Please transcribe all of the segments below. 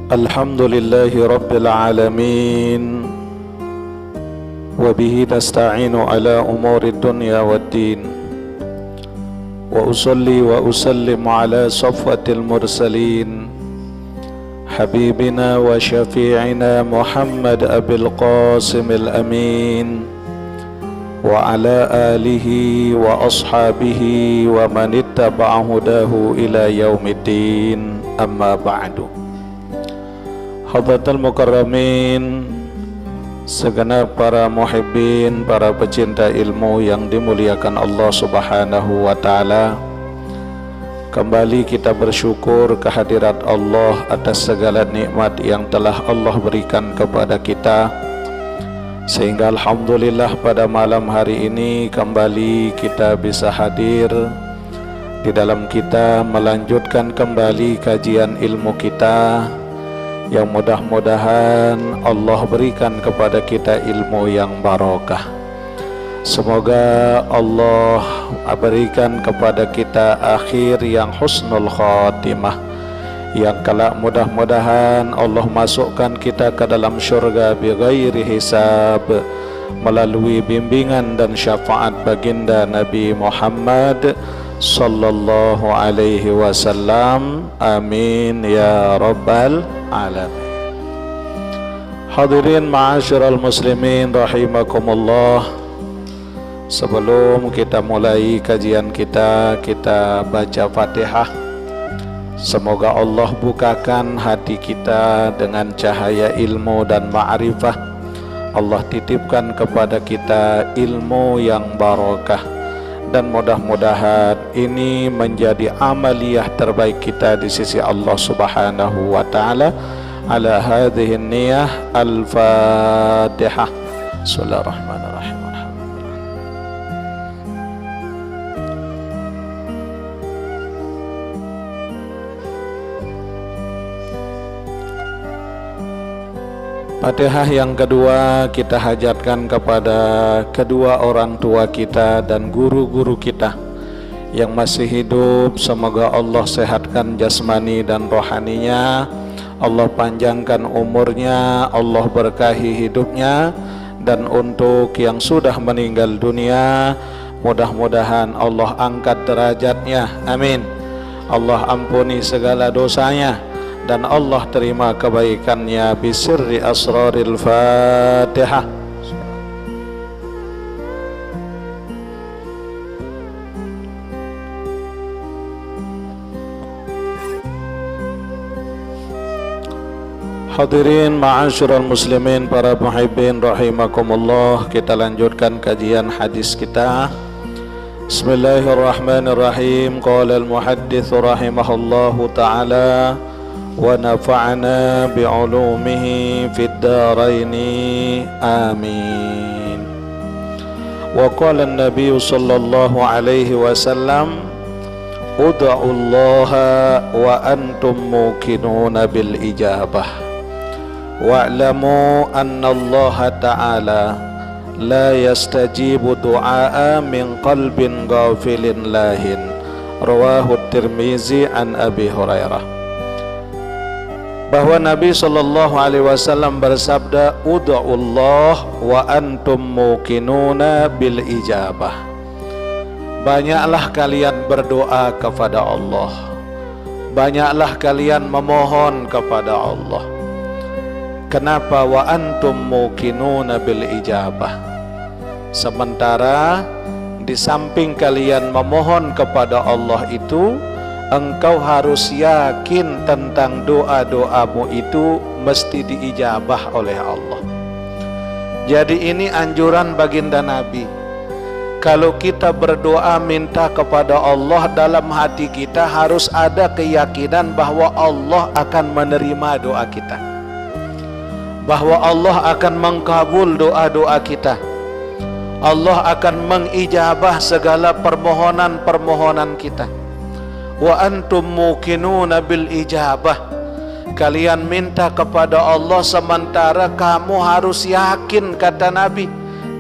Alhamdulillahi Rabbil Alamin. Wabihi nasta'inu ala umuri dunya waddin. Wa usalli wa usallim ala safwatil mursalin, Habibina wa syafi'ina Muhammad Abil Qasimil Amin, wa ala alihi wa ashabihi wa man ittaba'a hudahu ila yaumiddin. Amma ba'du. Hadratul mukarramin, segenap para muhibbin, para pecinta ilmu yang dimuliakan Allah Subhanahu wa ta'ala, kembali kita bersyukur kehadirat Allah atas segala nikmat yang telah Allah berikan kepada kita, sehingga alhamdulillah pada malam hari ini kembali kita bisa hadir di dalam kita melanjutkan kembali kajian ilmu kita, yang mudah-mudahan Allah berikan kepada kita ilmu yang barokah. Semoga Allah berikan kepada kita akhir yang husnul khatimah, yang kelak mudah-mudahan Allah masukkan kita ke dalam syurga bighairi hisab, melalui bimbingan dan syafaat baginda Nabi Muhammad sallallahu alaihi wasallam. Amin ya rabbal alamin. Hadirin ma'asyiral muslimin rahimakumullah, sebelum kita mulai kajian kita baca Fatihah. Semoga Allah bukakan hati kita dengan cahaya ilmu dan ma'rifah. Allah titipkan kepada kita ilmu yang barokah, dan mudah-mudahan ini menjadi amaliyah terbaik kita di sisi Allah Subhanahu wa ta'ala. Ala hadhihi niyah. Al-Fatihah. Bismillahirrahmanirrahim. Fatihah yang kedua kita hajatkan kepada kedua orang tua kita dan guru-guru kita yang masih hidup. Semoga Allah sehatkan jasmani dan rohaninya, Allah panjangkan umurnya, Allah berkahi hidupnya. Dan untuk yang sudah meninggal dunia, mudah-mudahan Allah angkat derajatnya, amin. Allah ampuni segala dosanya, dan Allah terima kebaikannya bisirri asraril Fatihah. Hadirin ma'asyiral muslimin, para muhibbin rahimakumullah, kita lanjutkan kajian hadis kita. Bismillahirrahmanirrahim. Qala al-muhaddits rahimahullahu ta'ala wa nafa'ana bi'ulumihi fid daraini amin. Wa qala an-nabiy sallallahu alaihi wasallam, ud'u allaha wa antum muqinuna bil ijabah, wa'lamu anna allaha ta'ala la yastajibu du'a min qalbin ghafilin lahin. Rawahu at-Tirmizi an Abi Hurairah. Bahwa Nabi sallallahu alaihi wasallam bersabda, ud'ullah wa antum muqinuna bil ijabah. Banyaklah kalian berdoa kepada Allah, banyaklah kalian memohon kepada Allah. Kenapa wa antum muqinuna bil ijabah? Sementara di samping kalian memohon kepada Allah itu, engkau harus yakin tentang doa-doamu itu mesti diijabah oleh Allah. Jadi ini anjuran baginda Nabi. Kalau kita berdoa minta kepada Allah, dalam hati kita harus ada keyakinan bahwa Allah akan menerima doa kita, bahwa Allah akan mengkabul doa-doa kita, Allah akan mengijabah segala permohonan-permohonan kita. Wa antum muqinuna bil ijabah, kalian minta kepada Allah sementara kamu harus yakin, kata Nabi,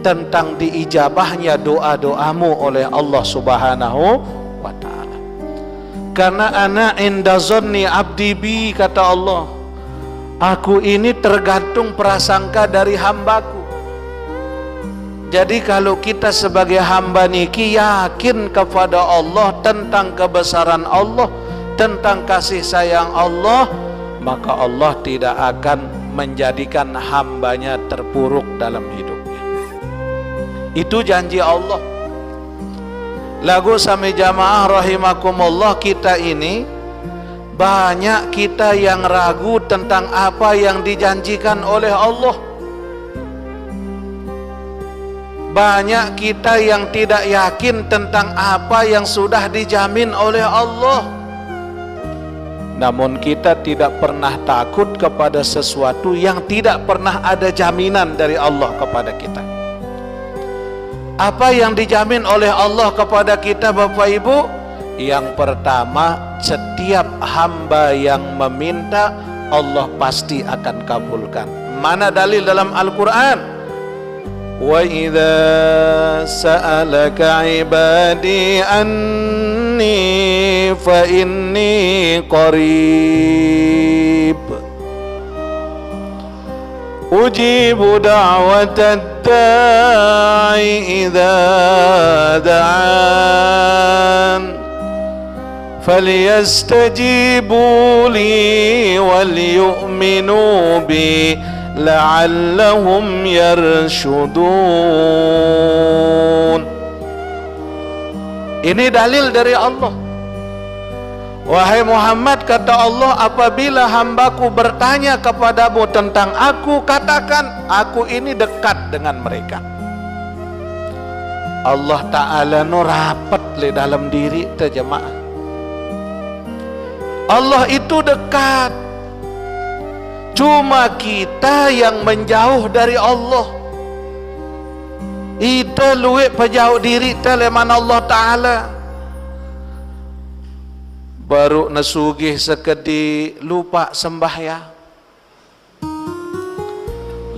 tentang diijabahnya doa-doamu oleh Allah Subhanahu wa ta'ala. Karena ana inda zanni abdi bi, kata Allah, Aku ini tergantung prasangka dari hambaku. Jadi kalau kita sebagai hamba niki yakin kepada Allah tentang kebesaran Allah, tentang kasih sayang Allah, maka Allah tidak akan menjadikan hambanya terpuruk dalam hidupnya. Itu janji Allah. Lagu sami jamaah rahimakumullah, kita ini banyak kita yang ragu tentang apa yang dijanjikan oleh Allah. Banyak kita yang tidak yakin tentang apa yang sudah dijamin oleh Allah. Namun kita tidak pernah takut kepada sesuatu yang tidak pernah ada jaminan dari Allah kepada kita. Apa yang dijamin oleh Allah kepada kita Bapak Ibu? Yang pertama, setiap hamba yang meminta, Allah pasti akan kabulkan. Mana dalil dalam Al-Quran? وَإِذَا سَأَلَكَ عِبَادِي أَنِّي فَإِنِّي قَرِيبٌ أُجِيبُ دَعْوَةَ الدَّاعِ إِذَا دَعَانِ فَلْيَسْتَجِيبُوا لِي وَلْيُؤْمِنُوا بِي la'allahum yarshudun. Ini dalil dari Allah. Wahai Muhammad, kata Allah, apabila hambaku bertanya kepadamu tentang aku, katakan aku ini dekat dengan mereka. Allah Ta'ala nu rapat le dalam diri terjemaah. Allah itu dekat. Cuma kita yang menjauh dari Allah. Ita luwe pejauh diri ta leman Allah Ta'ala. Baru nasugih sekedi lupa sembahyang.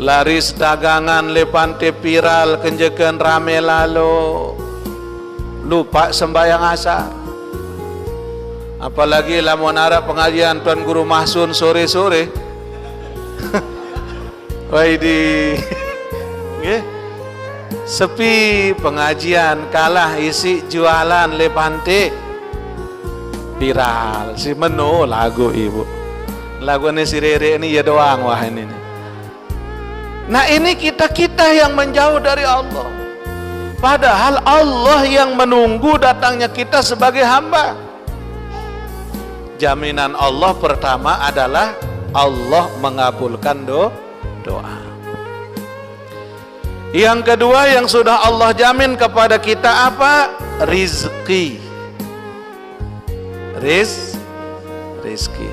Laris dagangan lepante piral kenjekan rame lalu. Lupa sembahyang asar. Apalagi lamun arah pengajian Tuan Guru Mahsun sore-sore. Waidi, sepi pengajian, kalah isi jualan lepante viral si menu lagu ibu, lagu ini si Rere ini ya doang wah ini. Nah ini kita yang menjauh dari Allah, padahal Allah yang menunggu datangnya kita sebagai hamba. Jaminan Allah pertama adalah Allah mengabulkan doa. Yang kedua yang sudah Allah jamin kepada kita apa? Rizki. Rizki.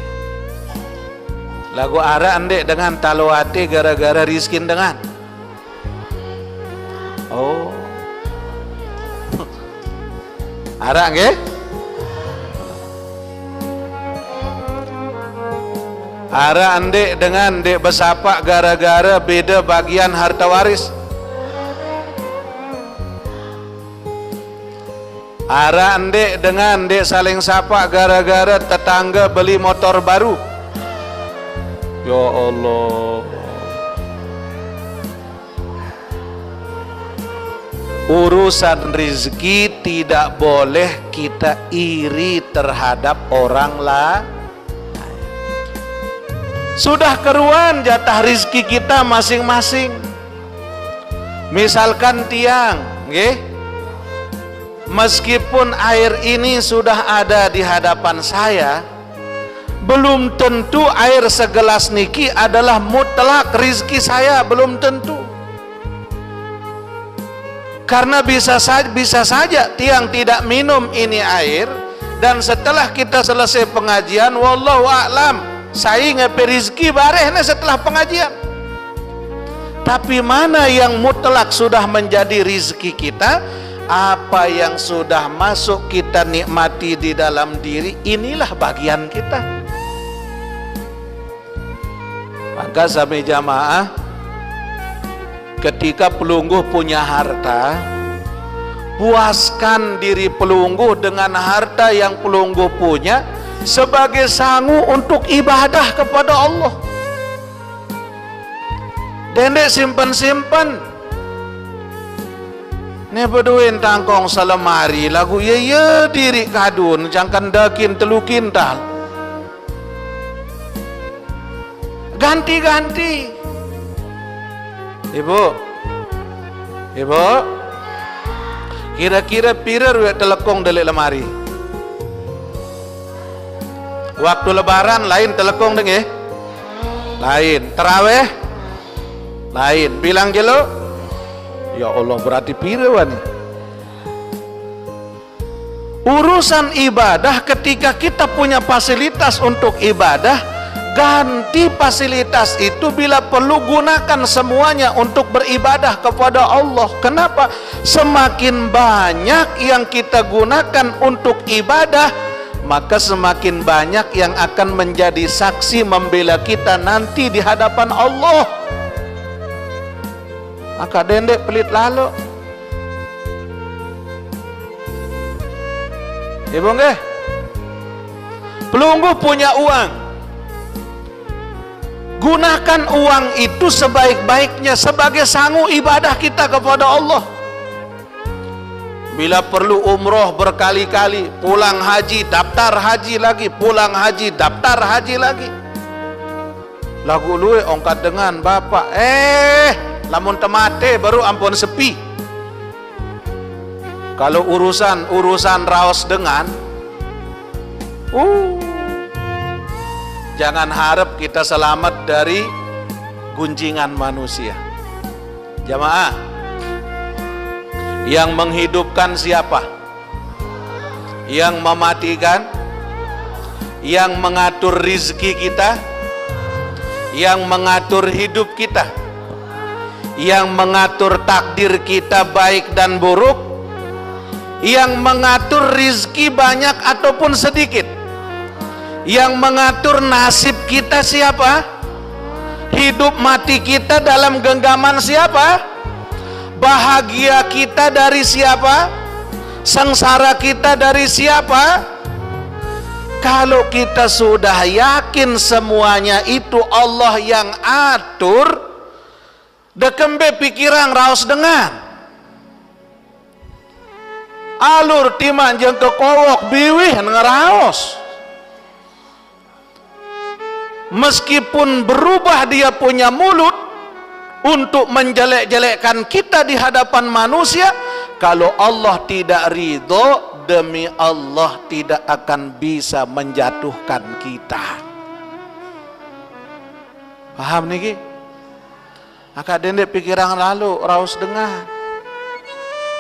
Lagu ara andek dengan talawate gara-gara rizkin dengan. Oh. Ara nggih? Ara andek dengan dek besapak gara-gara beda bagian harta waris. Ara andek dengan dek saling sapa gara-gara tetangga beli motor baru. Ya Allah. Urusan rizki tidak boleh kita iri terhadap orang lain. Sudah keruan jatah rizki kita masing-masing. Misalkan tiang, nggih, meskipun air ini sudah ada di hadapan saya, belum tentu air segelas niki adalah mutlak rizki saya, belum tentu. Karena bisa saja tiang tidak minum ini air, dan setelah kita selesai pengajian, wallahu a'lam, saya ngepe rizki barehnya setelah pengajian. Tapi mana yang mutlak sudah menjadi rizki kita? Apa yang sudah masuk kita nikmati di dalam diri, inilah bagian kita. Maka sami jamaah, ketika pelungguh punya harta, puaskan diri pelungguh dengan harta yang pelungguh punya sebagai sangu untuk ibadah kepada Allah. Dendek simpen-simpen. Ni berduin tangkong salemari lagu ye diri kadun jangkan dakin telukin tal. Ganti-ganti. Ibu, kira-kira pira ruwet telekong delik lemari? Waktu lebaran lain telekong denge? Lain. Terawih? Lain. Bilang jelo? Ya Allah, berarti pira wani? Urusan ibadah, ketika kita punya fasilitas untuk ibadah, ganti fasilitas itu bila perlu gunakan semuanya untuk beribadah kepada Allah. Kenapa? Semakin banyak yang kita gunakan untuk ibadah, maka semakin banyak yang akan menjadi saksi membela kita nanti di hadapan Allah. Maka dendek pelit lalu. Ibu nggih? Pelunggu punya uang. Gunakan uang itu sebaik-baiknya sebagai sangu ibadah kita kepada Allah. Bila perlu umroh berkali-kali, pulang haji, daftar haji lagi, pulang haji, daftar haji lagi. Lagu luwe ongkat dengan bapak, lamun temate baru ampun sepi. Kalau urusan raos dengan, jangan harap kita selamat dari gunjingan manusia. Jamaah, yang menghidupkan siapa? Yang mematikan? Yang mengatur rizki kita? Yang mengatur hidup kita? Yang mengatur takdir kita baik dan buruk? Yang mengatur rizki banyak ataupun sedikit? Yang mengatur nasib kita siapa? Hidup mati kita dalam genggaman siapa? Bahagia kita dari siapa? Sengsara kita dari siapa? Kalau kita sudah yakin semuanya itu Allah yang atur, dekembe pikiran raos dengan alur timan jeng kekowok biwih ngeraos. Meskipun berubah dia punya mulut untuk menjelek-jelekkan kita di hadapan manusia, kalau Allah tidak ridho, demi Allah tidak akan bisa menjatuhkan kita. Paham niki? Akak dendek pikiran lalu raus dengar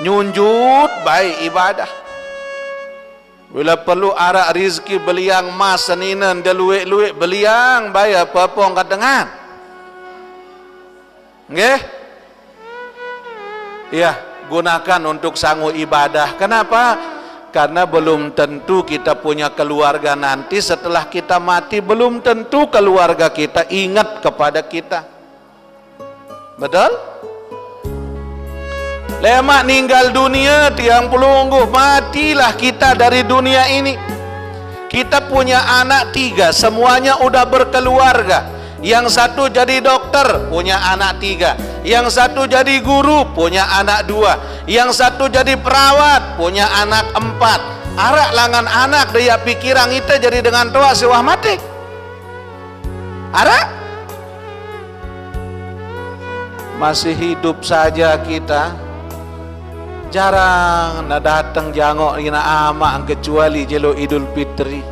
nyunjut baik ibadah. Bila perlu arak rizki beliang mas seninan deluik-luik beliang bayar apa-apa angkat dengan. Nggih? Iya, gunakan untuk sanggup ibadah. Kenapa? Karena belum tentu kita punya keluarga nanti setelah kita mati, belum tentu keluarga kita ingat kepada kita. Betul? Lemak ninggal dunia tiang pelungguh, matilah kita dari dunia ini. Kita punya anak 3, semuanya udah berkeluarga. Yang satu jadi dokter, punya anak 3. Yang satu jadi guru, punya anak 2. Yang satu jadi perawat, punya anak 4. Arak langan anak dia pikiran kita jadi dengan tua sewah mati. Arak masih hidup saja kita, jarang nak datang jangok ina amak kecuali jelo Idul Fitri.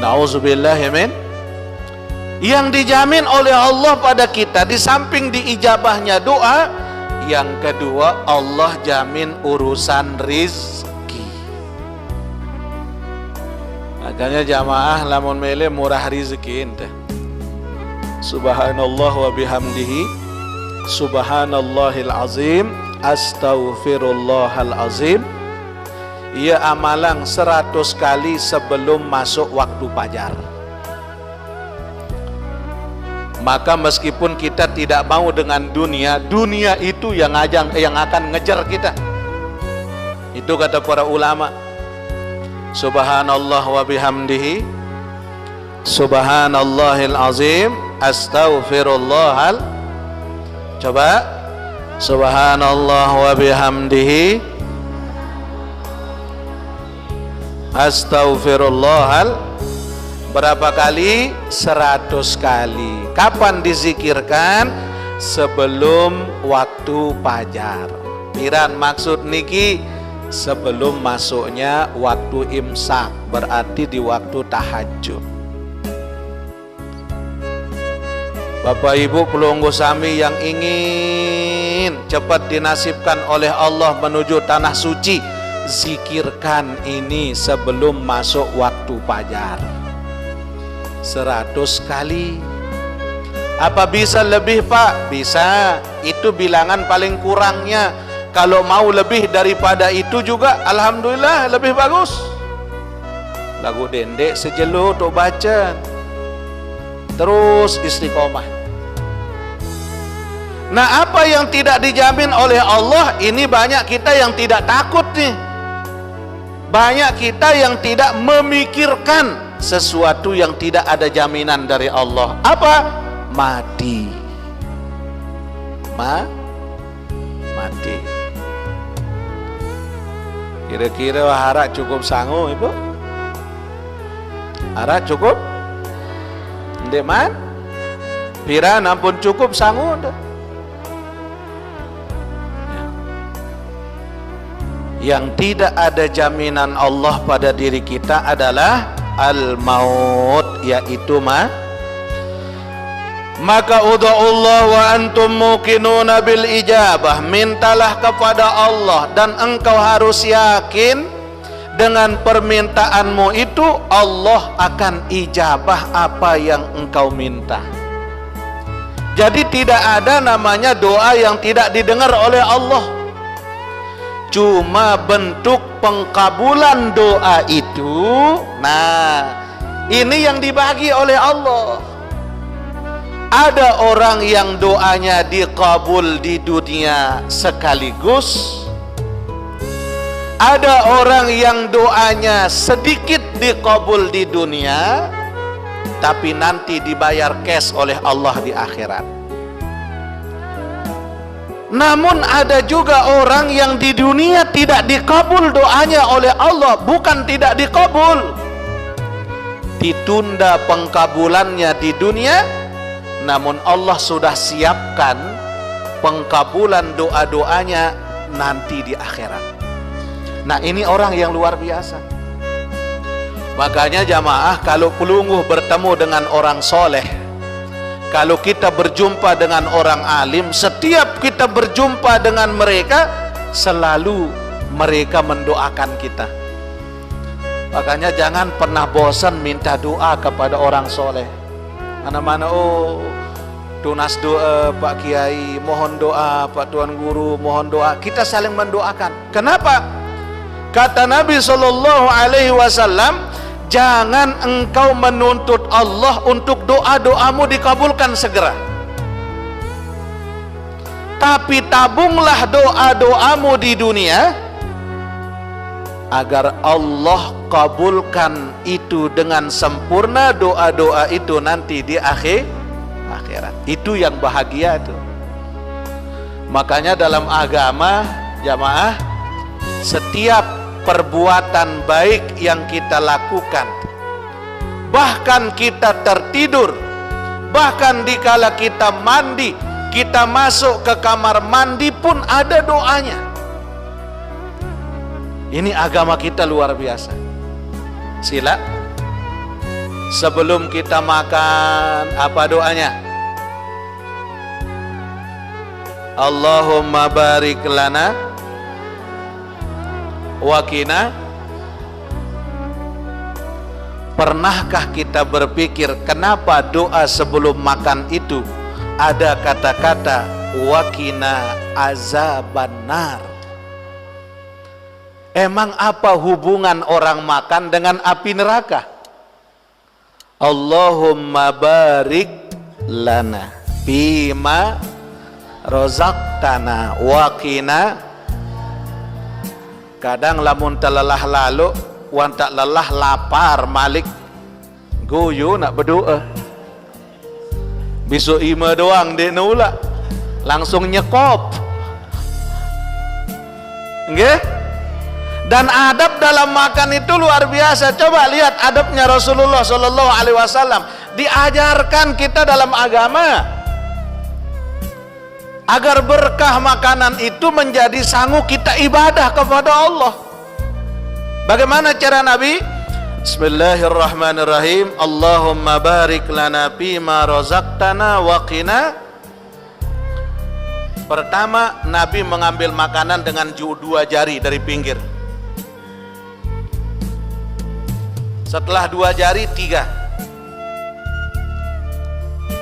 Nauzubillah min. Yang dijamin oleh Allah pada kita di samping diijabahnya doa, yang kedua Allah jamin urusan rizki. Makanya jamaah lamun mele murah rizki ente. Subhanallah wa bihamdihi, subhanallahil azim, astaghfirullahal azim. Ia amalan 100 kali sebelum masuk waktu fajar. Maka meskipun kita tidak mau dengan dunia, dunia itu yang akan ngejar kita. Itu kata para ulama. Subhanallah wa bihamdihi, subhanallahil azim, Astaghfirullahal. Coba. Subhanallah wa bihamdihi. Astaghfirullahal. Berapa kali? 100 kali. Kapan dizikirkan? Sebelum waktu fajar. Piran maksud niki sebelum masuknya waktu imsak, berarti di waktu tahajud. Bapak Ibu pelunggu sami yang ingin cepat dinasibkan oleh Allah menuju tanah suci, zikirkan ini sebelum masuk waktu fajar 100 kali. Apa bisa lebih Pak? Bisa. Itu bilangan paling kurangnya. Kalau mau lebih daripada itu juga alhamdulillah lebih bagus. Lagu dendek sejelo untuk baca. Terus istiqomah. Nah, apa yang tidak dijamin oleh Allah, ini banyak kita yang tidak takut nih. Banyak kita yang tidak memikirkan sesuatu yang tidak ada jaminan dari Allah. Apa? Mati. Mati. Kira-kira harap cukup sanggup Ibu? Harap cukup? Ndek man? Pira ampun cukup sanggup dah. Yang tidak ada jaminan Allah pada diri kita adalah al-maut, yaitu maka ud'ullah wa antum muqinuna bil ijabah. Mintalah kepada Allah dan engkau harus yakin dengan permintaanmu itu Allah akan ijabah apa yang engkau minta. Jadi tidak ada namanya doa yang tidak didengar oleh Allah. Cuma bentuk pengkabulan doa itu, nah ini yang dibagi oleh Allah. Ada orang yang doanya dikabul di dunia sekaligus. Ada orang yang doanya sedikit dikabul di dunia, tapi nanti dibayar cash oleh Allah di akhirat. Namun ada juga orang yang di dunia tidak dikabul doanya oleh Allah. Bukan tidak dikabul, ditunda pengkabulannya di dunia, namun Allah sudah siapkan pengkabulan doa-doanya nanti di akhirat. Nah, ini orang yang luar biasa. Makanya jamaah, kalau pelungguh bertemu dengan orang soleh, kalau kita berjumpa dengan orang alim, setiap kita berjumpa dengan mereka, selalu mereka mendoakan kita. Makanya jangan pernah bosan minta doa kepada orang soleh. Mana-mana, oh tunas doa Pak Kiai, mohon doa Pak Tuan Guru, mohon doa. Kita saling mendoakan. Kenapa? Kata Nabi SAW, jangan engkau menuntut Allah untuk doa-doamu dikabulkan segera. Tapi tabunglah doa-doamu di dunia agar Allah kabulkan itu dengan sempurna doa-doa itu nanti di akhirat. Itu yang bahagia itu. Makanya dalam agama jamaah, setiap perbuatan baik yang kita lakukan, bahkan kita tertidur, bahkan dikala kita mandi, kita masuk ke kamar mandi pun ada doanya. Ini agama kita luar biasa. Sila, sebelum kita makan, apa doanya? Allahumma barik lana wakina. Pernahkah kita berpikir kenapa doa sebelum makan itu ada kata-kata wakina azabannar? Emang apa hubungan orang makan dengan api neraka? Allahumma barik lana bima rozaqtana wakina. Kadang lamun terlelah lalu, wan tak lelah lapar malik guyu nak berdoa. Besok ima doang dek nula langsung nyekop. Nggih? Dan adab dalam makan itu luar biasa. Coba lihat adabnya Rasulullah Shallallahu Alaihi Wasallam. Diajarkan kita dalam agama agar berkah makanan itu menjadi sanggup kita ibadah kepada Allah. Bagaimana cara Nabi? Bismillahirrahmanirrahim. Allahumma barik lana fima razaqtana wa qina. Pertama, Nabi mengambil makanan dengan dua jari dari pinggir. Setelah dua jari, 3.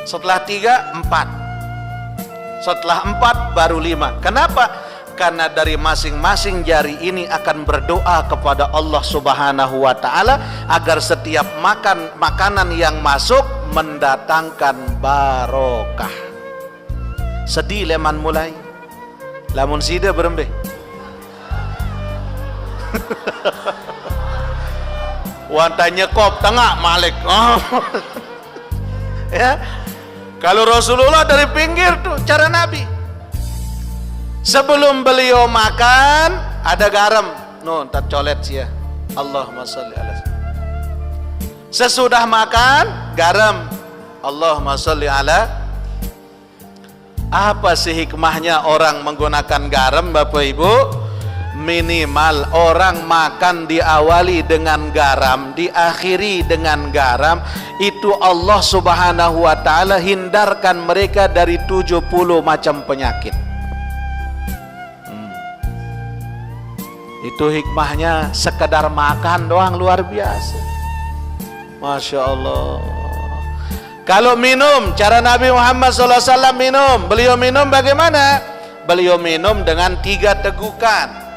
Setelah 3, 4. Setelah 4 baru 5. Kenapa? Karena dari masing-masing jari ini akan berdoa kepada Allah Subhanahu wa Ta'ala agar setiap makanan yang masuk mendatangkan barokah. Sedih leman mulai lamun sida berembe. Wantanya kop tengah malik. Ya, kalau Rasulullah dari pinggir tuh cara Nabi. Sebelum beliau makan ada garam, tak colet sih ya. Allahumma sholli ala. Sesudah makan garam, Allahumma sholli ala. Apa sih hikmahnya orang menggunakan garam, Bapak Ibu? Minimal orang makan diawali dengan garam, diakhiri dengan garam, itu Allah Subhanahu wa Ta'ala hindarkan mereka dari 70 macam penyakit. Itu hikmahnya, sekedar makan doang luar biasa. Masya Allah. Kalau minum, cara Nabi Muhammad SAW minum, beliau minum bagaimana? Beliau minum dengan 3 tegukan.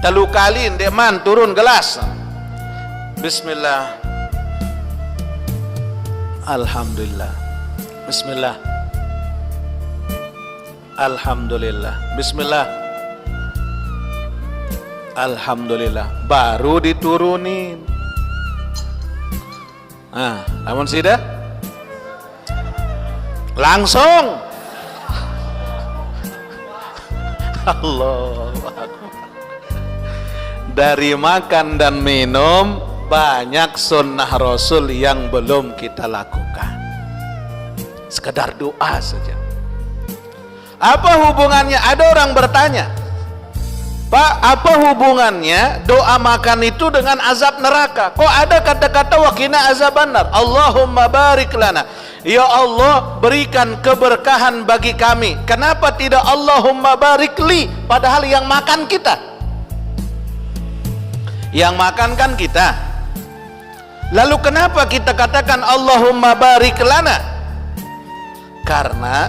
Telu kali ndeman turun gelas. Bismillah. Alhamdulillah. Bismillah. Alhamdulillah. Bismillah. Alhamdulillah. Baru diturunin. Namun sudah langsung Allah dari makan dan minum banyak sunnah Rasul yang belum kita lakukan. Sekedar doa saja. Apa hubungannya? Ada orang bertanya, Pak, apa hubungannya doa makan itu dengan azab neraka? Kok ada kata-kata waqina azabannar? Allahumma barik lana. Ya Allah, berikan keberkahan bagi kami. Kenapa tidak Allahumma barik li? Padahal yang makan kita. Yang makan kan kita. Lalu kenapa kita katakan Allahumma barik lana? Karena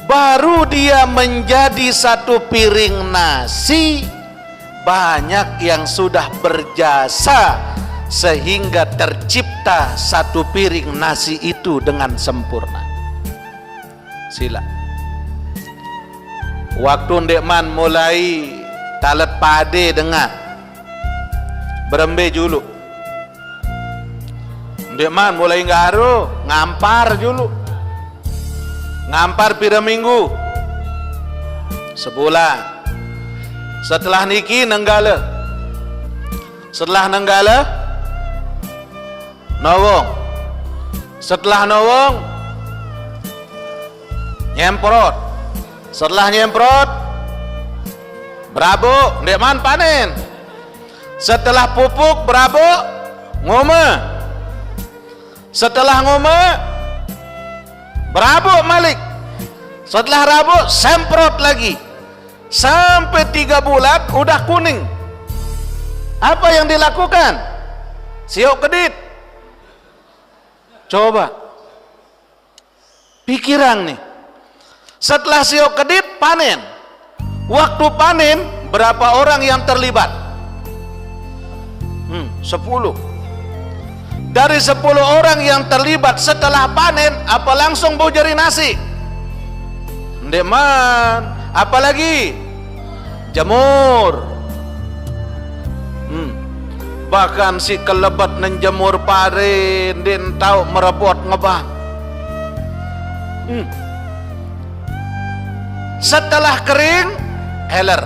baru dia menjadi satu piring nasi, banyak yang sudah berjasa sehingga tercipta satu piring nasi itu dengan sempurna. Sila. Waktu ndekman mulai talet pade dengar berembe julu. Ndekman mulai ngaruh ngampar julu. Ngampar pira minggu, sebulan. Setelah niki nenggala. Setelah nenggala nawong. Setelah nawong nyemprot. Setelah nyemprot berabo ndekman panen. Setelah pupuk berabo ngome. Setelah ngome berabuk malik. Setelah rabuk semprot lagi. Sampai 3 bulan udah kuning. Apa yang dilakukan? Siok kedit. Coba pikiran nih. Setelah siok kedit panen. Waktu panen berapa orang yang terlibat? 10. Dari 10 orang yang terlibat setelah panen, apa langsung bau jari nasi? Ndeman, apalagi jamur. Bahkan si kelebat nenjemur pare, den tahu merebot ngebang. Setelah kering, heler.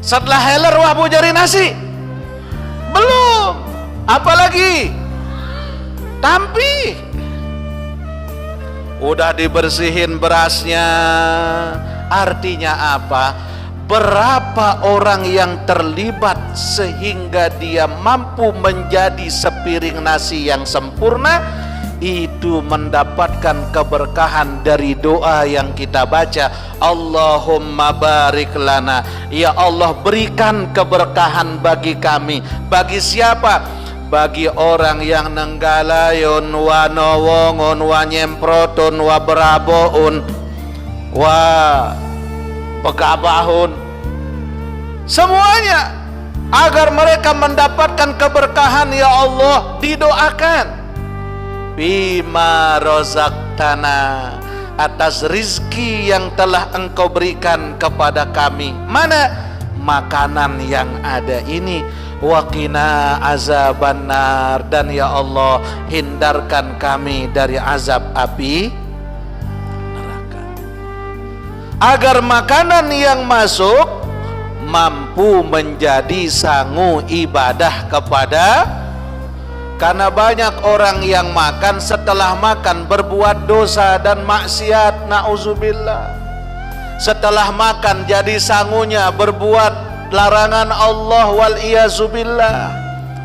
Setelah heler, wah bu jari nasi. Belum. Apalagi? Tampi. Udah dibersihin berasnya. Artinya apa? Berapa orang yang terlibat sehingga dia mampu menjadi sepiring nasi yang sempurna, itu mendapatkan keberkahan dari doa yang kita baca. Allahumma barik lana, ya Allah berikan keberkahan bagi kami. Bagi siapa? Bagi orang yang nenggalayon wa nawongon wa nyemproton wa beraboun wa pegabahun, semuanya agar mereka mendapatkan keberkahan. Ya Allah, didoakan bima rozaktana, atas rizki yang telah engkau berikan kepada kami. Mana makanan yang ada ini? Waqina azabannar, dan ya Allah hindarkan kami dari azab api neraka. Agar makanan yang masuk mampu menjadi sangu ibadah kepada. Karena banyak orang yang makan, setelah makan berbuat dosa dan maksiat, na'udzubillah. Setelah makan jadi sangunya berbuat larangan Allah, wal iyazubillah.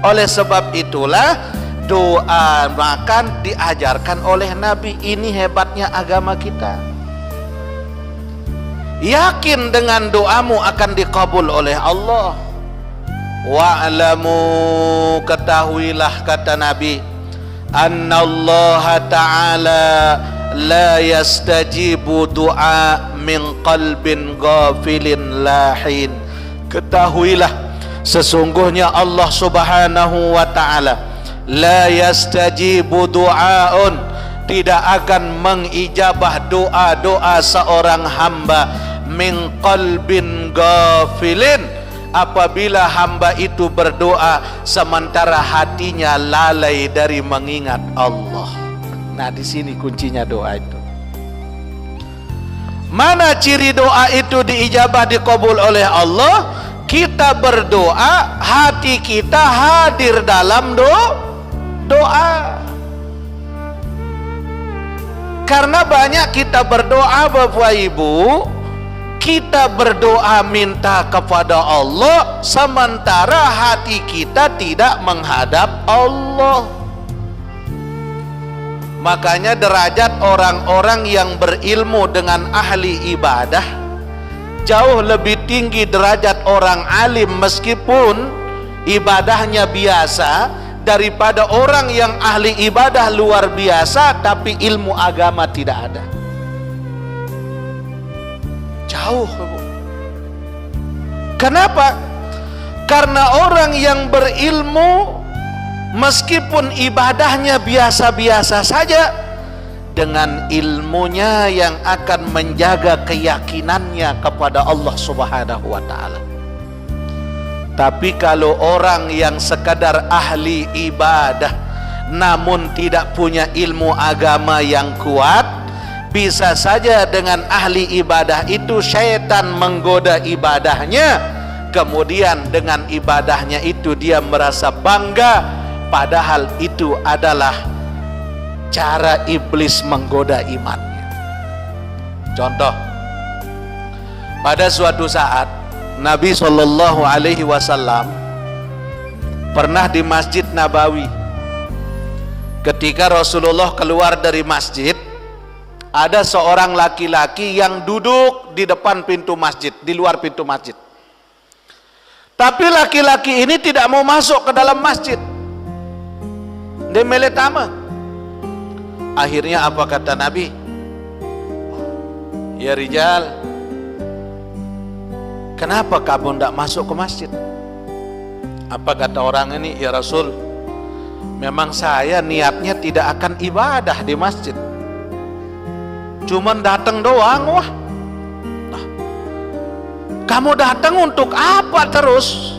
Oleh sebab itulah doa makan diajarkan oleh Nabi. Ini hebatnya agama kita. Yakin dengan doamu akan dikabul oleh Allah. Wa'lamu, ketahuilah kata Nabi, annallaha ta'ala la yastajibu du'a min qalbin ghafilin lahin. Ketahuilah sesungguhnya Allah subhanahu wa ta'ala la yastajibu du'aun, tidak akan mengijabah doa-doa seorang hamba min qalbin ghafilin, apabila hamba itu berdoa sementara hatinya lalai dari mengingat Allah. Nah, di sini kuncinya doa itu. Mana ciri doa itu diijabah, dikabul oleh Allah? Kita berdoa, hati kita hadir dalam doa. Karena banyak kita berdoa Bapak Ibu, kita berdoa minta kepada Allah sementara hati kita tidak menghadap Allah. Makanya derajat orang-orang yang berilmu dengan ahli ibadah jauh lebih tinggi derajat orang alim meskipun ibadahnya biasa, daripada orang yang ahli ibadah luar biasa tapi ilmu agama tidak ada. Jauh. Kenapa? Karena orang yang berilmu meskipun ibadahnya biasa-biasa saja, dengan ilmunya yang akan menjaga keyakinannya kepada Allah Subhanahu wa ta'ala. Tapi kalau orang yang sekadar ahli ibadah namun tidak punya ilmu agama yang kuat, bisa saja dengan ahli ibadah itu syaitan menggoda ibadahnya, kemudian dengan ibadahnya itu dia merasa bangga, padahal itu adalah cara iblis menggoda imannya. Contoh, pada suatu saat Nabi SAW pernah di Masjid Nabawi. Ketika Rasulullah keluar dari masjid, ada seorang laki-laki yang duduk di depan pintu masjid, di luar pintu masjid. Tapi laki-laki ini tidak mau masuk ke dalam masjid. Dia meletama. Akhirnya apa kata Nabi? Ya rijal, kenapa kamu tidak masuk ke masjid? Apa kata orang ini? Ya Rasul, memang saya niatnya tidak akan ibadah di masjid, cuman datang doang. Wah, nah, kamu datang untuk apa terus?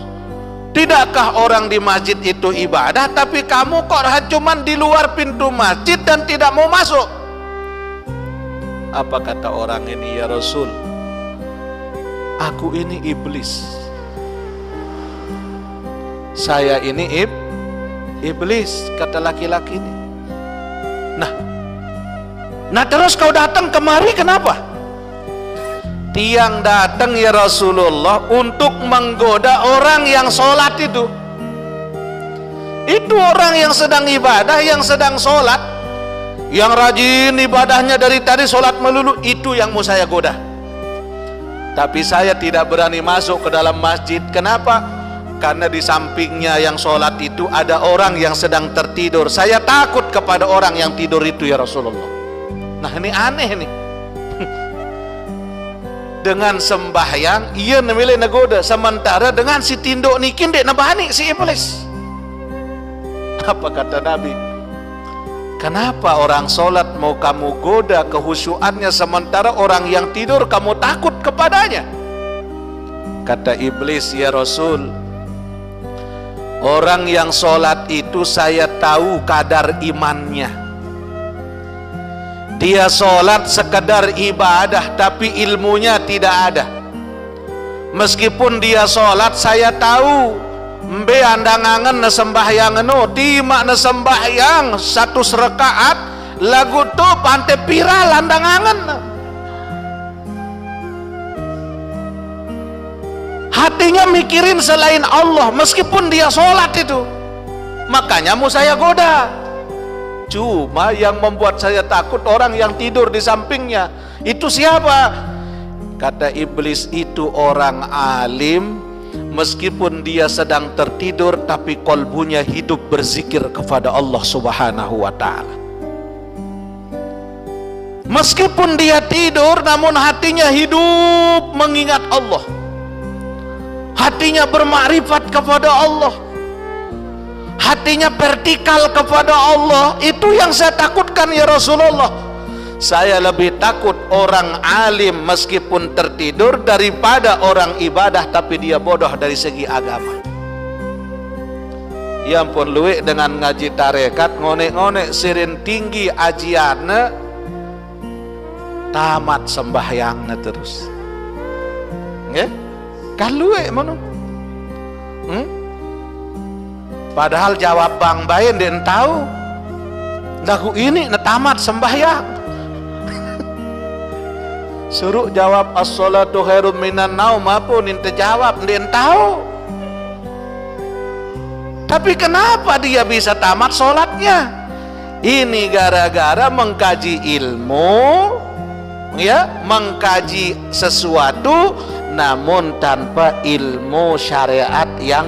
Tidakkah orang di masjid itu ibadah, tapi kamu kok cuman di luar pintu masjid dan tidak mau masuk? Apa kata orang ini? Ya Rasul, aku ini iblis. Saya ini iblis, kata laki-laki ini. Nah terus kau datang kemari kenapa? Tiang datang ya Rasulullah untuk menggoda orang yang sholat itu. Itu orang yang sedang ibadah, yang sedang sholat, yang rajin ibadahnya dari tadi sholat melulu, itu yang mau saya goda. Tapi saya tidak berani masuk ke dalam masjid. Kenapa? Karena di sampingnya yang sholat itu ada orang yang sedang tertidur. Saya takut kepada orang yang tidur itu ya Rasulullah. Nah ini aneh nih. Dengan sembahyang ia nemilih nagoda, sementara dengan si tinduk nikin dek nabani si iblis. Apa kata Nabi? Kenapa orang sholat mau kamu goda kehusyuannya, sementara orang yang tidur kamu takut kepadanya? Kata iblis, ya Rasul, orang yang sholat itu saya tahu kadar imannya. Dia sholat sekedar ibadah, tapi ilmunya tidak ada. Meskipun dia sholat, saya tahu mbe andangangan na sembahyang no, timak na sembahyang 100 rakaat lagu tu pante pira landangangan. Hatinya mikirin selain Allah meskipun dia sholat itu. Makanya mau saya goda. Cuma yang membuat saya takut orang yang tidur di sampingnya. Itu siapa? Kata iblis, itu orang alim, meskipun dia sedang tertidur tapi kolbunya hidup berzikir kepada Allah Subhanahu wa ta'ala. Meskipun dia tidur namun hatinya hidup mengingat Allah, hatinya bermakrifat kepada Allah, hatinya vertikal kepada Allah. Itu yang saya takutkan ya Rasulullah. Saya lebih takut orang alim meskipun tertidur daripada orang ibadah tapi dia bodoh dari segi agama. Ya ampun, luwek dengan ngaji tarekat ngonek-ngonek sirin tinggi ajiannya, tamat sembahyangnya terus. Ya? Kan luwek mana? Padahal jawab bang bayin dia tahu. Lagu ini tamat sembahyang. Suruh jawab as-salatu khairum minan naum pun ente jawab dia tahu. Tapi kenapa dia bisa tamat sholatnya? Ini gara-gara mengkaji ilmu, ya, mengkaji sesuatu namun tanpa ilmu syariat yang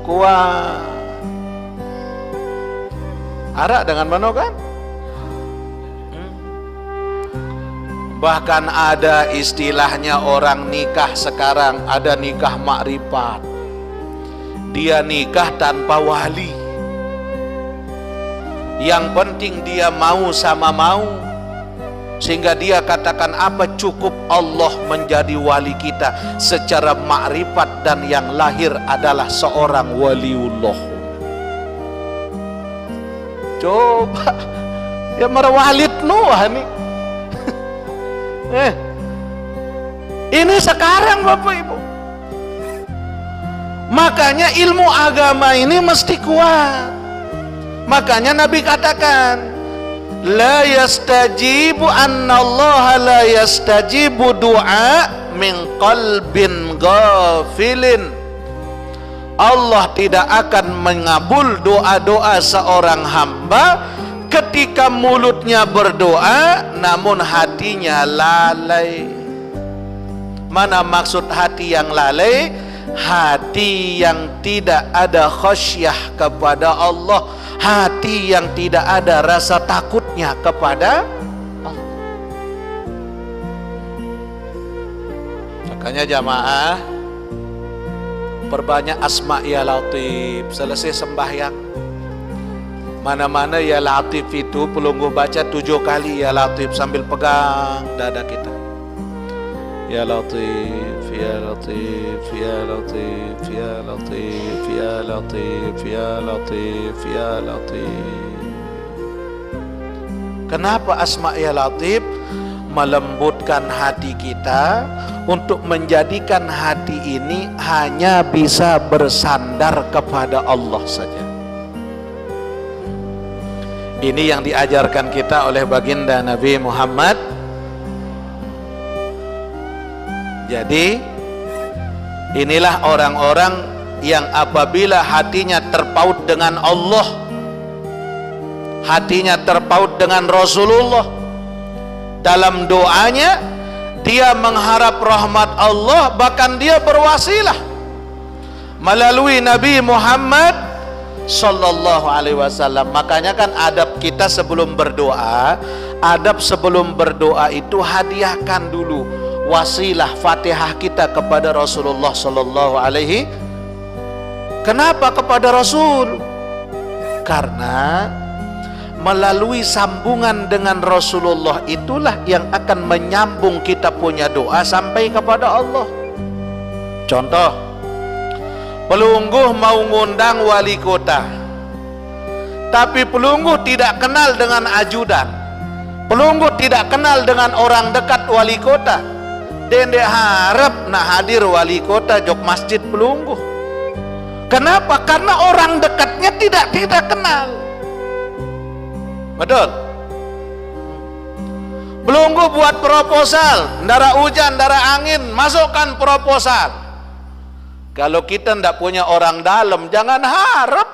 kuat. Arak dengan mana kan? Bahkan ada istilahnya orang nikah sekarang, ada nikah makrifat. Dia nikah tanpa wali. Yang penting dia mau sama mau. Sehingga dia katakan apa cukup Allah menjadi wali kita secara makrifat, dan yang lahir adalah seorang waliullah. Coba ya merawalid Nuh nih. Ini sekarang Bapak Ibu. Makanya ilmu agama ini mesti kuat. Makanya Nabi katakan, la yastajibu annallaha la yastajibu du'a min qalbin ghafilin. Allah tidak akan mengabul doa-doa seorang hamba ketika mulutnya berdoa namun hatinya lalai. Mana maksud hati yang lalai? Hati yang tidak ada khasyah kepada Allah, hati yang tidak ada rasa takutnya kepada Allah. Makanya jamaah perbanyak asma ya latif. Selesai sembahyang mana-mana ya latif itu pelungguh baca 7 kali ya latif sambil pegang dada kita. Ya latif, ya latif, ya latif, ya latif, ya latif, ya latif, ya latif. Kenapa asma ya latif? melembutkan hati kita untuk menjadikan hati ini hanya bisa bersandar kepada Allah saja. Ini yang diajarkan kita oleh baginda Nabi Muhammad. Jadi inilah orang-orang yang apabila hatinya terpaut dengan Allah, hatinya terpaut dengan Rasulullah, dalam doanya dia mengharap rahmat Allah, bahkan dia berwasilah melalui Nabi Muhammad Sallallahu Alaihi Wasallam. Makanya kan adab kita sebelum berdoa, adab sebelum berdoa itu hadiahkan dulu wasilah Fatihah kita kepada Rasulullah Sallallahu Alaihi. Kenapa kepada Rasul? Karena melalui sambungan dengan Rasulullah itulah yang akan menyambung kita punya doa sampai kepada Allah. Contoh, Pelungguh mau ngundang wali kota, tapi Pelungguh tidak kenal dengan ajudan, Pelungguh tidak kenal dengan orang dekat wali kota. Dendek harap nak hadir wali kota jok masjid Pelungguh. Kenapa? Karena orang dekatnya tidak kenal. Betul? Pelungguh buat proposal, ndara hujan, ndara angin, masukkan proposal. Kalau kita tidak punya orang dalam, jangan harap.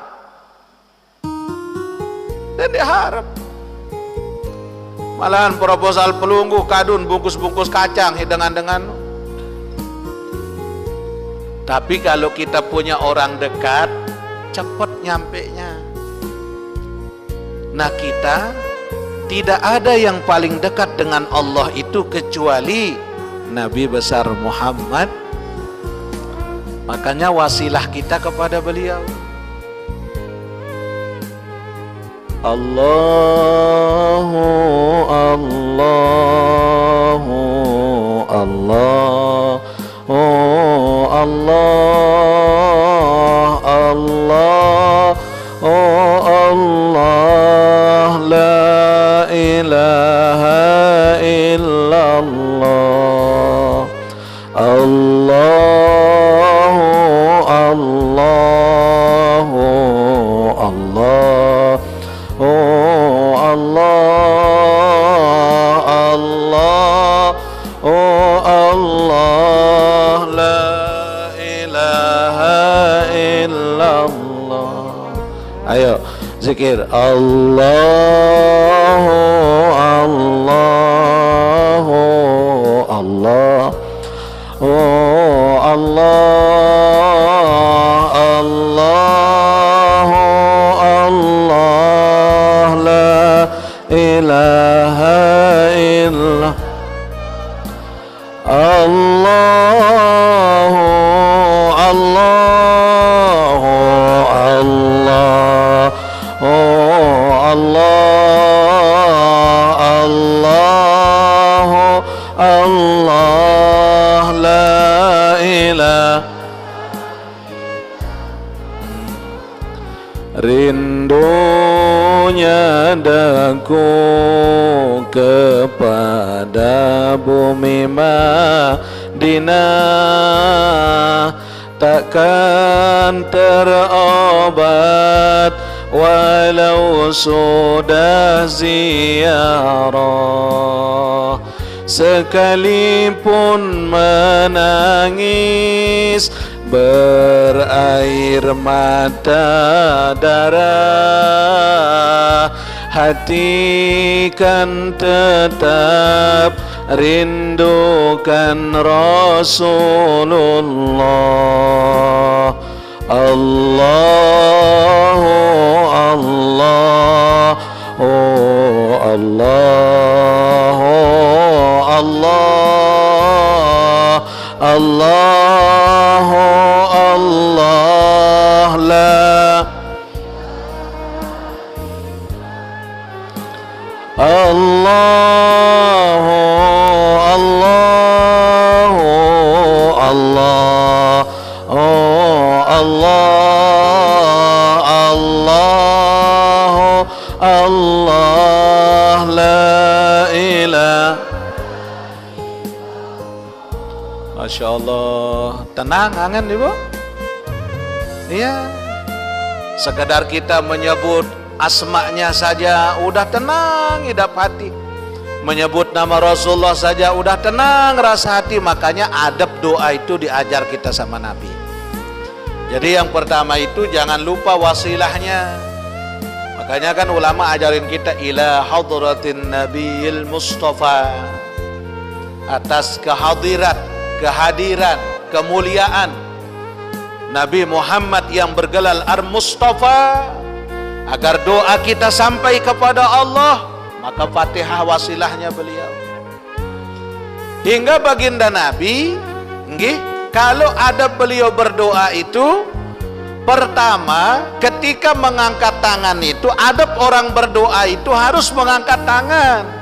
Dan diharap. Malahan proposal Pelungguh kadun bungkus-bungkus kacang hidangan. Tapi kalau kita punya orang dekat, cepat nyampenya. Nah, kita tidak ada yang paling dekat dengan Allah itu kecuali Nabi besar Muhammad. Makanya wasilah kita kepada beliau. Allahu Allahu Allah, oh Allah Allah, oh Allah, la ilaha illallah. Allah Allahu Allah, oh Allah Allah, oh Allah, la ilaha illallah. Ayo zikir Allahu Allahu Allah, oh Allah Allah, Allah, la ilaha illallah. Allah Allah Allah, oh Allah Allah Allah, la ilaha. Rindunya daku kepada bumi Madinah, takkan terobat walau sudah ziarah. Sekalipun menangis berair mata darah, hati kan tetap rindukan Rasulullah. Allahu Allah, oh Allah, oh Allah, Allah, Allah, la Allah, Allah, Allah, oh Allah, Allah, Allah, la ilaha. Masya Allah, tenang angan ibu. Iya, sekedar kita menyebut asma'nya saja udah tenang hidup hati, menyebut nama Rasulullah saja udah tenang rasa hati. Makanya adab doa itu diajar kita sama Nabi. Jadi yang pertama itu jangan lupa wasilahnya. Makanya kan ulama ajarin kita ila hadratin nabiyil mustafa, atas kehadiran, kemuliaan Nabi Muhammad yang bergelar Ar-Mustafa, agar doa kita sampai kepada Allah, maka Fatihah wasilahnya beliau. Hingga baginda Nabi, kalau ada beliau berdoa itu, pertama ketika mengangkat tangan itu, adab orang berdoa itu harus mengangkat tangan.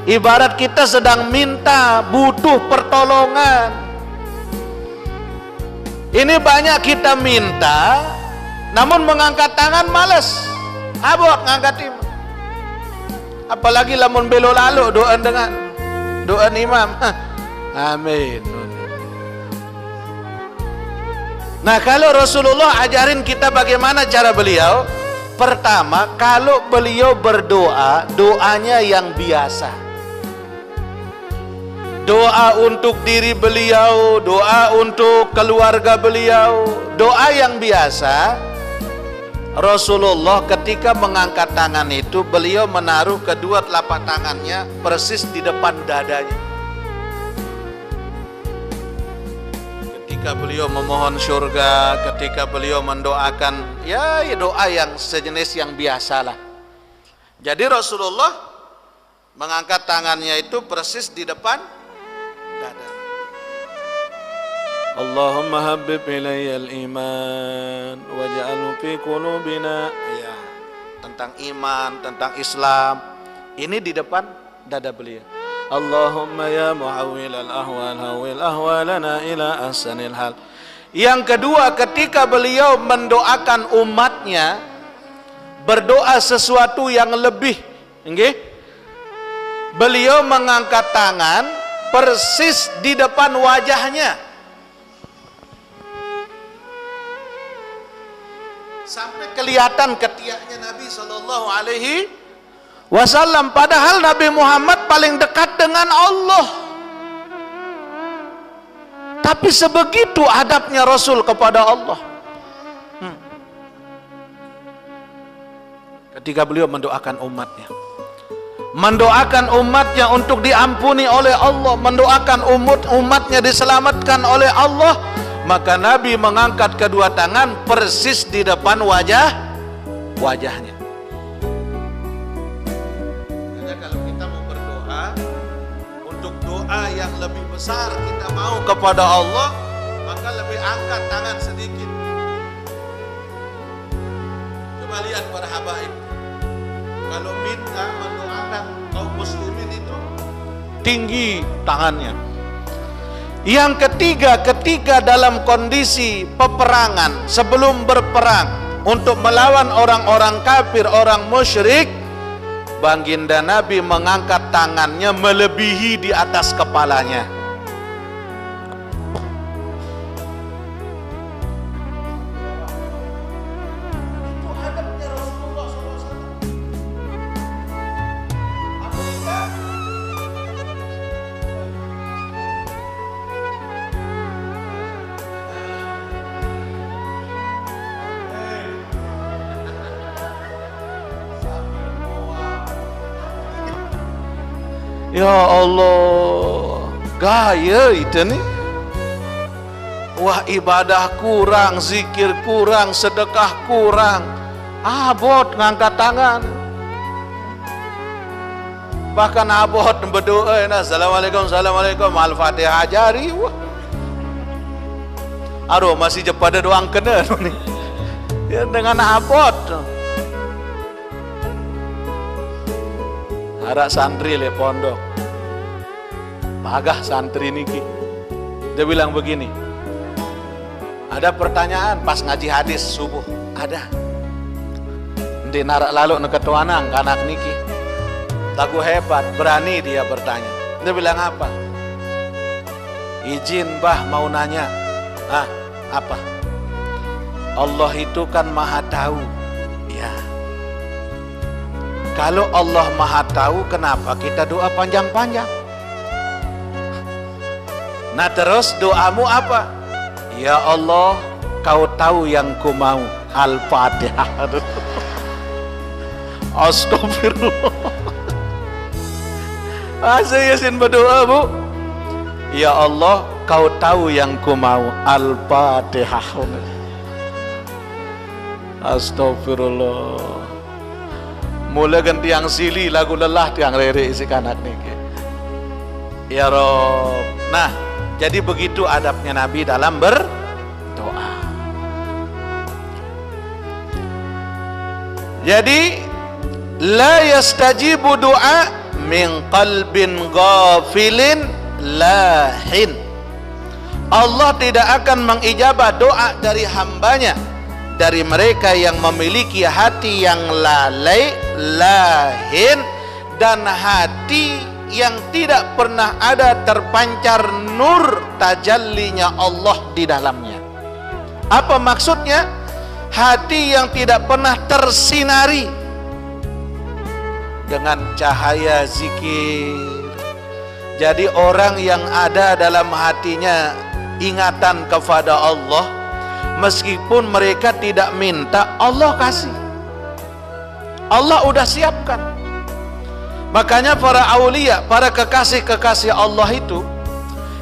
Ibarat kita sedang minta, butuh pertolongan. Ini banyak kita minta, namun mengangkat tangan malas, abot ngangkat imam. Apalagi lamun belo lalu doa dengan doa imam. Amin. Nah, kalau Rasulullah ajarin kita bagaimana cara beliau. Pertama, kalau beliau berdoa, doanya yang biasa. Doa untuk diri beliau, doa untuk keluarga beliau, doa yang biasa. Rasulullah ketika mengangkat tangan itu, beliau menaruh kedua telapak tangannya persis di depan dadanya. Ketika beliau memohon surga, ketika beliau mendoakan, ya doa yang sejenis yang biasalah. Jadi Rasulullah mengangkat tangannya itu persis di depan dada. Allahumma habib ilayya al-iman waj'alhu fi qulubina. Ya, tentang iman, tentang Islam. Ini di depan dada beliau. Allahumma ya muhawwil al-ahwal hawwil ahwalana ila ahsanil hal. Yang kedua, ketika beliau mendoakan umatnya, berdoa sesuatu yang lebih, beliau mengangkat tangan persis di depan wajahnya, sampai kelihatan ketiaknya Nabi Shallallahu Alaihi Wasallam. Padahal Nabi Muhammad paling dekat dengan Allah, tapi sebegitu adabnya Rasul kepada Allah. Ketika beliau mendoakan umatnya untuk diampuni oleh Allah, mendoakan umatnya diselamatkan oleh Allah, maka Nabi mengangkat kedua tangan persis di depan wajahnya. Jadi kalau kita mau berdoa untuk doa yang lebih besar, kita mau kepada Allah, maka lebih angkat tangan sedikit. Coba lihat para habaib, kalau minta mendoakan kaum muslimin itu tinggi tangannya. Yang ketiga, ketika dalam kondisi peperangan, sebelum berperang untuk melawan orang-orang kafir, orang musyrik, baginda Nabi mengangkat tangannya melebihi di atas kepalanya. Ya Allah, gaya itu nih. Wah, ibadah kurang, zikir kurang, sedekah kurang, abot ngangkat tangan. Bahkan abot berdoa, assalamualaikum, assalamualaikum, al-fatihah jari. Wah, aduh masih pada doang kena nih. Ya, dengan abot. Ada santri le pondok, pagah santri niki, dia bilang begini, ada pertanyaan pas ngaji hadis subuh, ada di narak lalu neketuanang kanak niki, lagu hebat, berani dia bertanya. Dia bilang apa? Izin bah mau nanya. Apa? Allah itu kan maha tahu. Ya. Kalau Allah maha tahu, kenapa kita doa panjang-panjang? Nah terus doamu apa? Ya Allah, kau tahu yang ku mau. Al-Fatihah. Astagfirullah. Saya Yasin berdoa, Bu. Ya Allah, kau tahu yang ku mau. Al-Fatihah. Astagfirullah. Mula ganti yang sili lagu lelah tiang rere isi kanak nih. Ya Rob. Nah, jadi begitu adabnya Nabi dalam berdoa. Jadi la yastajibu doa min qalbin ghafilin lahin. Allah tidak akan mengijabah doa dari hambanya, dari mereka yang memiliki hati yang lalai, lahin, dan hati yang tidak pernah ada terpancar nur tajallinya Allah di dalamnya. Apa maksudnya? Hati yang tidak pernah tersinari dengan cahaya zikir. Jadi orang yang ada dalam hatinya ingatan kepada Allah, meskipun mereka tidak minta, Allah kasih. Allah udah siapkan. Makanya para aulia, para kekasih-kekasih Allah itu,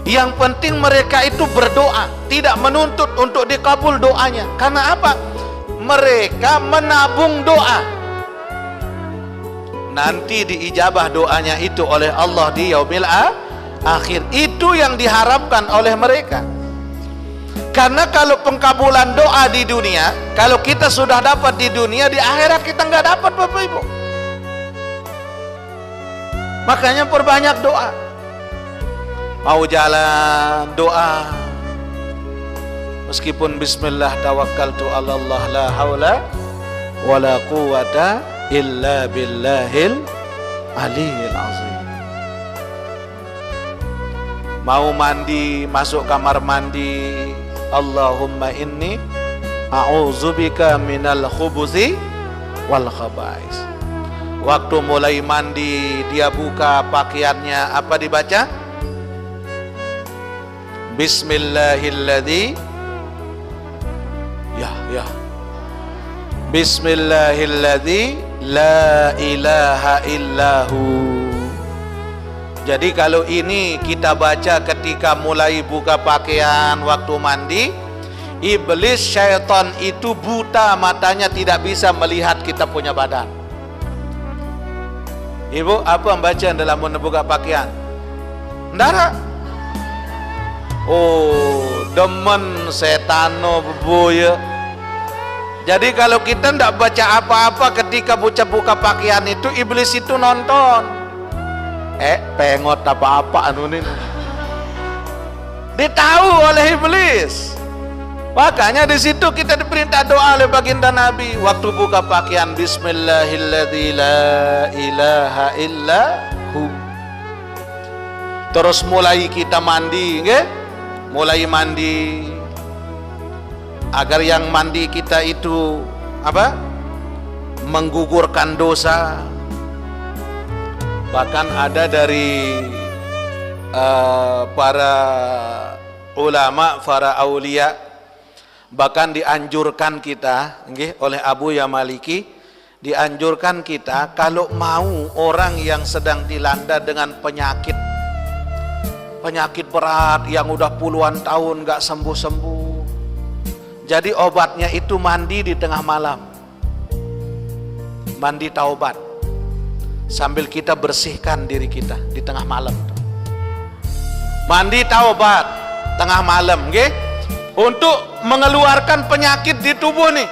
yang penting mereka itu berdoa, tidak menuntut untuk dikabul doanya. Karena apa? Mereka menabung doa. Nanti diijabah doanya itu oleh Allah di yaumil akhir. Itu yang diharapkan oleh mereka. Karena kalau pengkabulan doa di dunia, kalau kita sudah dapat di dunia, di akhirat kita nggak dapat, Bapak Ibu. Makanya perbanyak doa. Mau jalan, doa. Meskipun bismillah tawakkaltu 'ala Allah la haula wala quwata illa billahil aliyil azim. Mau mandi, masuk kamar mandi, Allahumma inni a'udzubika minal khubuthi wal khaba'is. Waktu mulai mandi, dia buka pakaiannya, apa dibaca? Bismillahilladzi Bismillahilladzi la ilaha illahu. Jadi kalau ini kita baca ketika mulai buka pakaian, waktu mandi, iblis syaitan itu buta matanya, tidak bisa melihat kita punya badan. Ibu, apa bacaan dalam membuka pakaian? Ndara. Oh, demen setano bebuya. Jadi kalau kita tidak baca apa-apa ketika buka pakaian itu, iblis itu nonton. Pengot apa-apa anu ini. Ditahu oleh iblis. Makanya di situ kita diperintah doa oleh baginda Nabi waktu buka pakaian, Bismillahilladzi la ilaha illahu. Terus mulai kita mandi, nggih? Mulai mandi. Agar yang mandi kita itu apa? Menggugurkan dosa. Bahkan ada dari para ulama, para aulia, bahkan dianjurkan kita, nggih, oleh Abu Ya Maliki, dianjurkan kita kalau mau orang yang sedang dilanda dengan penyakit berat yang udah puluhan tahun nggak sembuh-sembuh. Jadi obatnya itu mandi di tengah malam. Mandi taubat. Sambil kita bersihkan diri kita di tengah malam. Mandi taubat tengah malam, nggih? Untuk mengeluarkan penyakit di tubuh nih.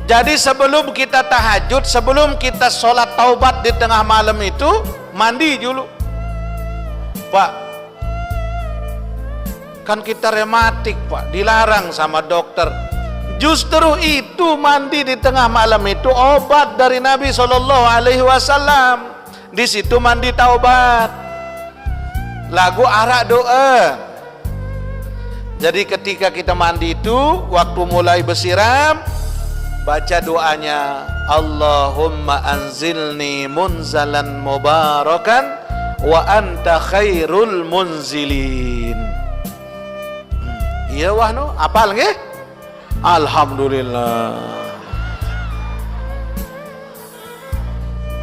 Jadi sebelum kita tahajud, sebelum kita sholat taubat di tengah malam itu, mandi dulu. Pak, kan kita rematik, Pak, dilarang sama dokter. Justru itu mandi di tengah malam itu obat dari Nabi SAW. Di situ mandi taubat. lagu arak doa. Jadi ketika kita mandi itu, waktu mulai bersiram, baca doanya, Allahumma anzilni munzalan mubarakan wa anta khairul munzilin. Iya wah no, apal nggih? Alhamdulillah.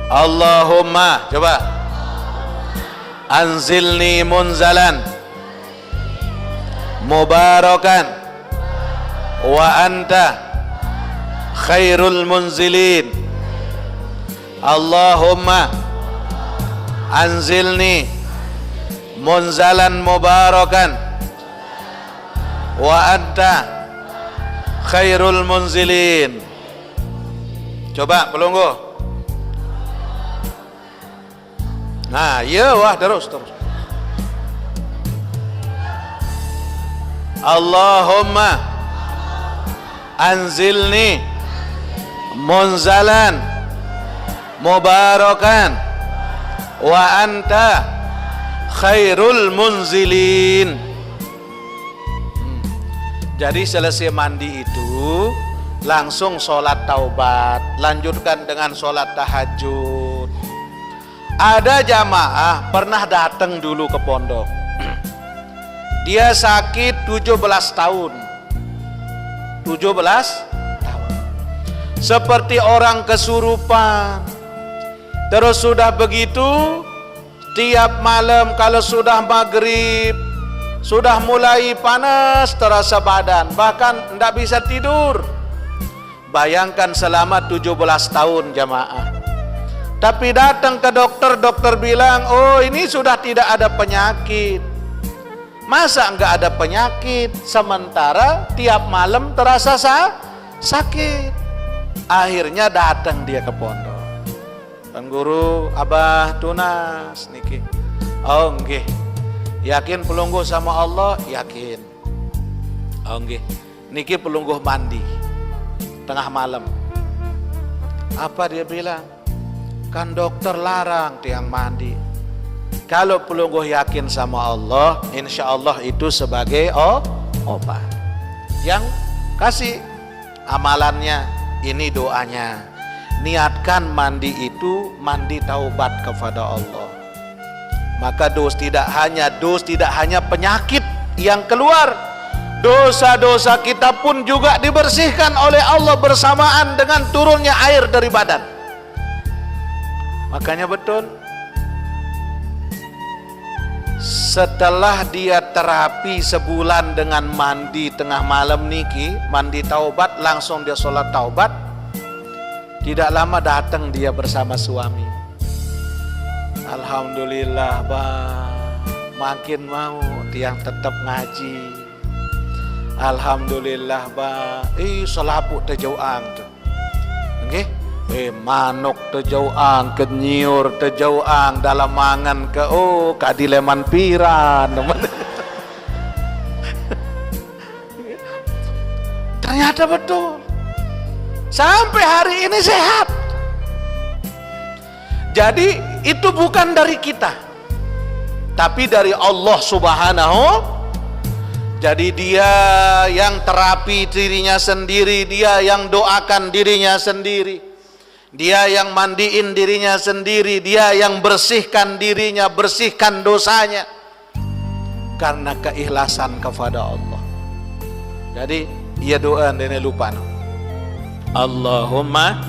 Allahumma, coba. Anzilni munzalan mubarakan wa anta khairul munzilin. Allahumma anzilni munzalan mubarakan wa anta khairul munzilin. Coba pelunggu. Nah, iya wah terus. Allahumma anzilni munzalan mubarakan wa anta khairul munzilin. Jadi selesai mandi itu langsung sholat taubat, lanjutkan dengan sholat tahajud. Ada jamaah pernah datang dulu ke pondok. Dia sakit 17 tahun. 17 tahun. Seperti orang kesurupan. Terus sudah begitu, tiap malam kalau sudah maghrib, sudah mulai panas terasa badan, bahkan tidak bisa tidur. Bayangkan selama 17 tahun jamaah. Tapi datang ke dokter, dokter bilang, oh ini sudah tidak ada penyakit. Masa enggak ada penyakit, sementara tiap malam terasa sakit. Akhirnya datang dia ke pondok. Pan guru, abah tunas niki. Oh nggih. Yakin pelungguh sama Allah? Yakin. Oh nggih. Niki pelungguh mandi tengah malam. Apa dia bilang? Kan dokter larang tiang mandi. Kalau pelungguh yakin sama Allah, insya Allah itu sebagai obat. Yang kasih amalannya, ini doanya. Niatkan mandi itu mandi taubat kepada Allah. Maka tidak hanya penyakit yang keluar, dosa-dosa kita pun juga dibersihkan oleh Allah bersamaan dengan turunnya air dari badan. Makanya betul, setelah dia terapi sebulan dengan mandi tengah malam niki, mandi taubat, langsung dia sholat taubat. Tidak lama datang dia bersama suami. Alhamdulillah bah, makin mau tiang tetap ngaji. Alhamdulillah bah, selapuk terjauhan tuh. Oke? Manuk terjauhan, kenyiur terjauhan, dalam mangan ke kadileman piran. Ternyata betul. Sampai hari ini sehat. Jadi itu bukan dari kita, tapi dari Allah Subhanahu. Jadi dia yang terapi dirinya sendiri, dia yang doakan dirinya sendiri, dia yang mandiin dirinya sendiri, dia yang bersihkan dirinya, bersihkan dosanya karena keikhlasan kepada Allah. Jadi ia doa dan lupa. Allahumma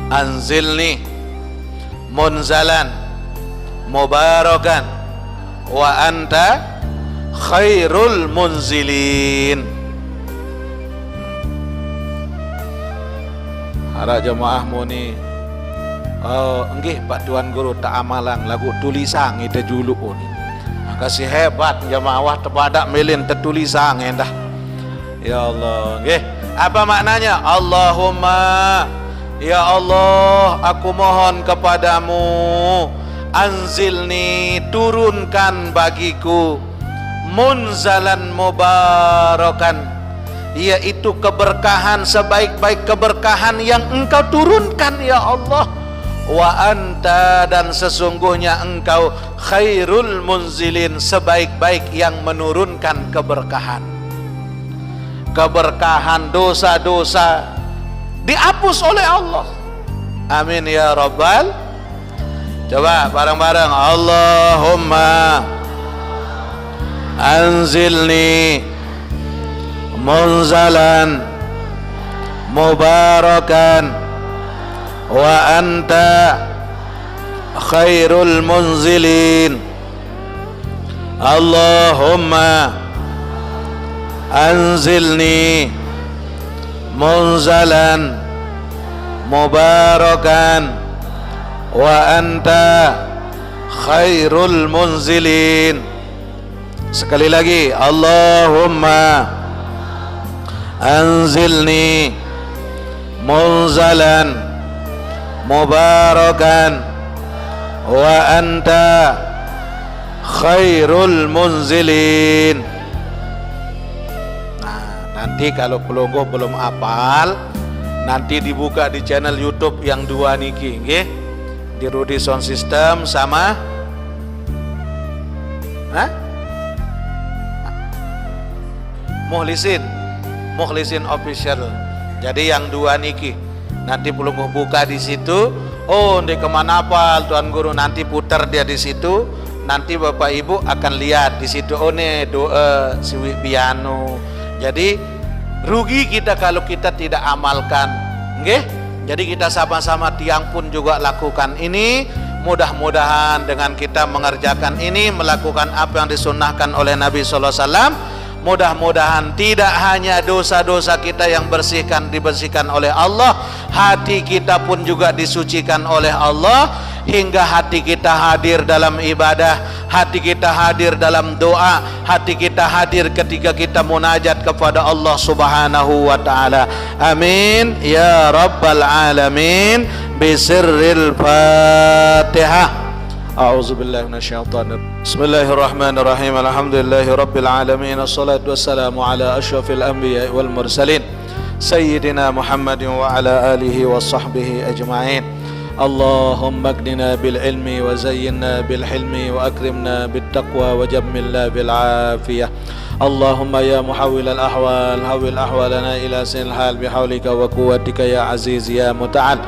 anzilni munzalan mubarakan wa anta khairul munzilin. Harap jemaah muni. Oh, enggih Pak Tuan Guru tak amalang lagu tulisan itu juluk ni. Makasih hebat jemaah tepadak melin tertulisan endah. Ya Allah, enggih. Apa maknanya? Allahumma, ya Allah, aku mohon kepadamu, anzilni, turunkan bagiku, munzalan mubarakan, yaitu keberkahan, sebaik-baik keberkahan yang engkau turunkan ya Allah, wa anta, dan sesungguhnya engkau khairul munzilin, sebaik-baik yang menurunkan keberkahan. Keberkahan dosa-dosa dihapus oleh Allah. Amin ya rabbal. Coba bareng-bareng, Allahumma anzilni munzalan mubarakan wa anta khairul munzilin. Allahumma anzilni munzalan mubarakan wa anta khairul munzilin. Sekali lagi, Allahumma anzilni munzalan mubarakan wa anta khairul munzilin. Nah, nanti kalau pelonggo belum hafal, nanti dibuka di channel YouTube yang dua niki, nggih, di Rudy Sound System sama Mukhlisin Official. Jadi yang dua niki nanti pelungguh buka di situ. Oh, di kemana apa Tuan Guru, nanti putar dia di situ. Nanti Bapak Ibu akan lihat di situ. Oh, nih doa siwi piano. Jadi rugi kita kalau kita tidak amalkan, nggih. Jadi kita sama-sama tiang pun juga lakukan ini. Mudah-mudahan dengan kita mengerjakan ini, melakukan apa yang disunnahkan oleh Nabi sallallahu alaihi wasallam, mudah-mudahan tidak hanya dosa-dosa kita yang dibersihkan oleh Allah, hati kita pun juga disucikan oleh Allah, hingga hati kita hadir dalam ibadah, hati kita hadir dalam doa, hati kita hadir ketika kita munajat kepada Allah Subhanahu wa taala. Amin ya rabbal alamin. Bisirril Fatihah. A'udzubillahi minasyaitonir. Bismillahirrahmanirrahim. Alhamdulillahi rabbil alamin. Assalatu wassalamu ala asyrafil anbiya'i wal mursalin sayyidina Muhammadin wa ala alihi wa sahbihi ajma'in. Allahumma aghnina bil ilmi wa zayyinna bil hilmi wa akrimna bit taqwa wa jammilna bil afiyah. Allahumma ya muhawwil al ahwal hawwil ahwalana ila sinil hal bihawlika wa quwwatika ya aziz ya muta'al.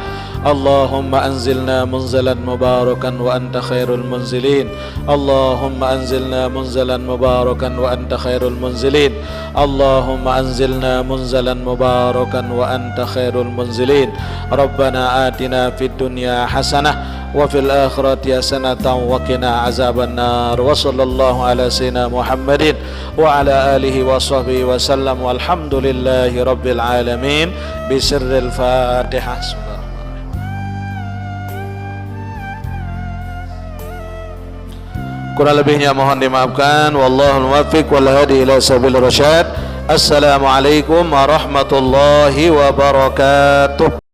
Allahumma anzilna munzalan mubarakan wa anta khairul munzilin. Allahumma anzilna munzalan mubarakan wa anta khairul munzilin. Allahumma anzilna munzalan mubarakan wa anta khairul munzilin. Rabbana atina fid dunya hasanah wa fil akhirati hasanatan wa qina azaban nar. Wa sallallahu ala sayyidina Muhammadin wa ala alihi wa sahbihi wa sallam. Walhamdulillahi rabbil alamin. Bisirril Fatihah. Kurang lebihnya mohon dimaafkan. Wallahul muwaffiq wal hadi ila sabil rasyad. Assalamualaikum warahmatullahi wabarakatuh.